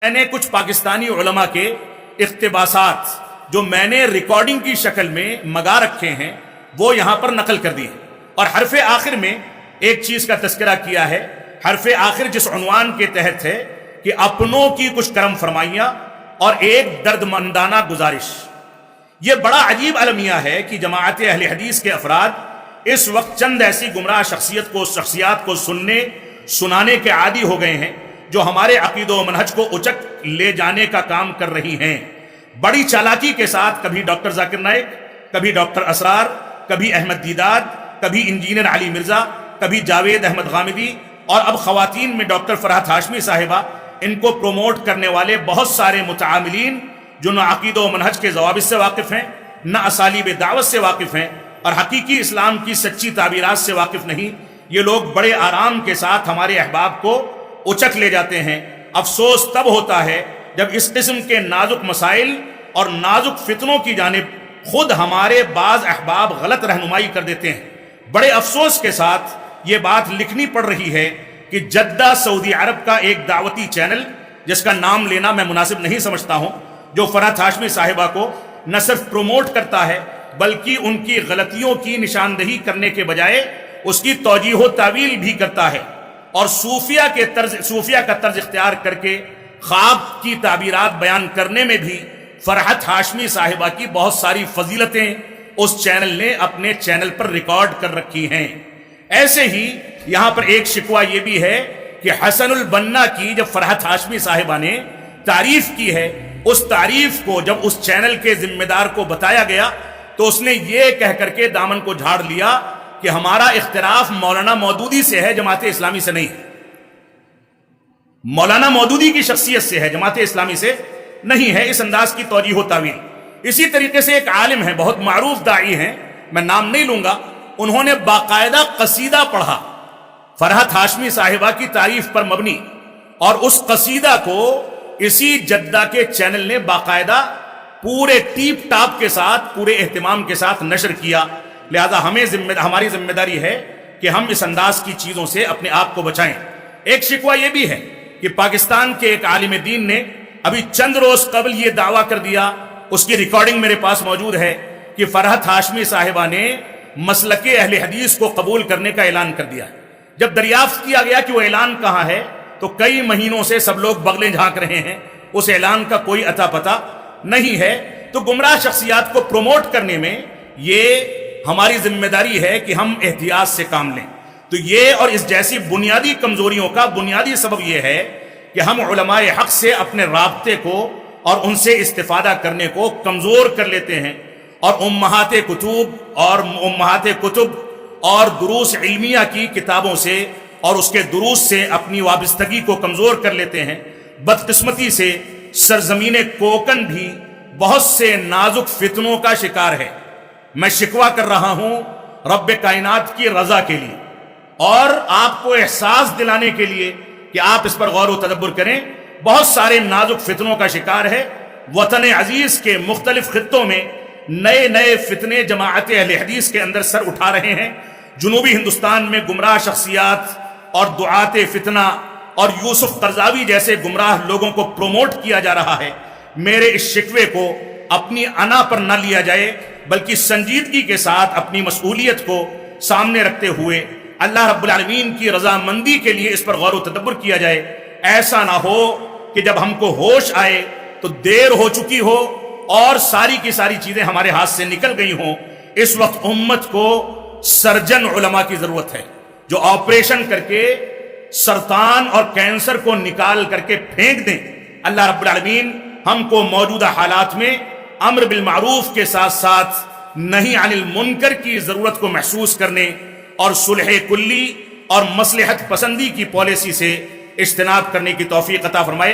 میں نے کچھ پاکستانی علماء کے اقتباسات جو میں نے ریکارڈنگ کی شکل میں منگا رکھے ہیں وہ یہاں پر نقل کر دیے، اور حرف آخر میں ایک چیز کا تذکرہ کیا ہے۔ حرف آخر جس عنوان کے تحت ہے کہ اپنوں کی کچھ کرم فرمائیاں اور ایک درد مندانہ گزارش۔ یہ بڑا عجیب المیہ ہے کہ جماعت اہل حدیث کے افراد اس وقت چند ایسی گمراہ شخصیات کو سننے سنانے کے عادی ہو گئے ہیں جو ہمارے عقید و منہج کو اچک لے جانے کا کام کر رہی ہیں۔ بڑی چالاکی کے ساتھ کبھی ڈاکٹر ذاکر نائک، کبھی ڈاکٹر اسرار، کبھی احمد دیداد، کبھی انجینئر علی مرزا، کبھی جاوید احمد غامدی، اور اب خواتین میں ڈاکٹر فرحت ہاشمی صاحبہ، ان کو پروموٹ کرنے والے بہت سارے متعاملین جو نہ عقید و منہج کے ضوابط سے واقف ہیں، نہ اسالیب دعوت سے واقف ہیں، اور حقیقی اسلام کی سچی تعبیرات سے واقف نہیں، یہ لوگ بڑے آرام کے ساتھ ہمارے احباب کو اچک لے جاتے ہیں۔ افسوس تب ہوتا ہے جب اس قسم کے نازک مسائل اور نازک فتنوں کی جانب خود ہمارے بعض احباب غلط رہنمائی کر دیتے ہیں۔ بڑے افسوس کے ساتھ یہ بات لکھنی پڑ رہی ہے کہ جدہ سعودی عرب کا ایک دعوتی چینل، جس کا نام لینا میں مناسب نہیں سمجھتا ہوں، جو فرحت ہاشمی صاحبہ کو نہ صرف پروموٹ کرتا ہے بلکہ ان کی غلطیوں کی نشاندہی کرنے کے بجائے اس کی توجیہ و تعویل بھی کرتا ہے، اور صوفیہ کا طرز اختیار کر کے خواب کی تعبیرات بیان کرنے میں بھی فرحت ہاشمی صاحبہ کی بہت ساری فضیلتیں اس چینل نے اپنے چینل پر ریکارڈ کر رکھی ہیں۔ ایسے ہی یہاں پر ایک شکوہ یہ بھی ہے کہ حسن البنا کی جب فرحت ہاشمی صاحبہ نے تعریف کی ہے، اس تعریف کو جب اس چینل کے ذمہ دار کو بتایا گیا تو اس نے یہ کہہ کر کے دامن کو جھاڑ لیا کہ ہمارا اختلاف مولانا مودودی سے ہے، جماعت اسلامی سے نہیں ہے۔ مولانا مودودی کی شخصیت سے ہے، جماعت اسلامی سے نہیں ہے۔ اس انداز کی توجیہ و تعویل۔ اسی طریقے سے ایک عالم ہیں، بہت معروف داعی ہیں، میں نام نہیں لوں گا، انہوں نے باقاعدہ قصیدہ پڑھا فرحت ہاشمی صاحبہ کی تعریف پر مبنی، اور اس قصیدہ کو اسی جدہ کے چینل نے باقاعدہ پورے ٹیپ ٹاپ کے ساتھ، پورے اہتمام کے ساتھ نشر کیا۔ لہذا ہماری ذمہ داری ہے کہ ہم اس انداز کی چیزوں سے اپنے آپ کو بچائیں۔ ایک شکوہ یہ بھی ہے کہ پاکستان کے ایک عالم دین نے ابھی چند روز قبل یہ دعویٰ کر دیا، اس کی ریکارڈنگ میرے پاس موجود ہے، کہ فرحت ہاشمی صاحبہ نے مسلک اہل حدیث کو قبول کرنے کا اعلان کر دیا۔ جب دریافت کیا گیا کہ وہ اعلان کہاں ہے تو کئی مہینوں سے سب لوگ بغلیں جھانک رہے ہیں، اس اعلان کا کوئی اتا پتہ نہیں ہے۔ تو گمراہ شخصیات کو پروموٹ کرنے میں یہ ہماری ذمہ داری ہے کہ ہم احتیاط سے کام لیں۔ تو یہ اور اس جیسی بنیادی کمزوریوں کا بنیادی سبب یہ ہے کہ ہم علماء حق سے اپنے رابطے کو اور ان سے استفادہ کرنے کو کمزور کر لیتے ہیں، اور امہات کتب اور دروس علمیہ کی کتابوں سے اور اس کے دروس سے اپنی وابستگی کو کمزور کر لیتے ہیں۔ بدقسمتی سے سرزمین کوکن بھی بہت سے نازک فتنوں کا شکار ہے۔ میں شکوہ کر رہا ہوں رب کائنات کی رضا کے لیے، اور آپ کو احساس دلانے کے لیے کہ آپ اس پر غور و تدبر کریں۔ بہت سارے نازک فتنوں کا شکار ہے۔ وطن عزیز کے مختلف خطوں میں نئے نئے فتنے جماعت اہل حدیث کے اندر سر اٹھا رہے ہیں۔ جنوبی ہندوستان میں گمراہ شخصیات اور دعات فتنہ اور یوسف قرضاوی جیسے گمراہ لوگوں کو پروموٹ کیا جا رہا ہے۔ میرے اس شکوے کو اپنی انا پر نہ لیا جائے، بلکہ سنجیدگی کے ساتھ اپنی مسئولیت کو سامنے رکھتے ہوئے اللہ رب العالمین کی رضامندی کے لیے اس پر غور و تدبر کیا جائے۔ ایسا نہ ہو کہ جب ہم کو ہوش آئے تو دیر ہو چکی ہو اور ساری کی ساری چیزیں ہمارے ہاتھ سے نکل گئی ہوں۔ اس وقت امت کو سرجن علماء کی ضرورت ہے جو آپریشن کر کے سرطان اور کینسر کو نکال کر کے پھینک دیں۔ اللہ رب العالمین ہم کو موجودہ حالات میں امر بالمعروف کے ساتھ ساتھ نہی عن المنکر کی ضرورت کو محسوس کرنے اور صلح کلی اور مصلحت پسندی کی پالیسی سے اجتناب کرنے کی توفیق عطا فرمائے۔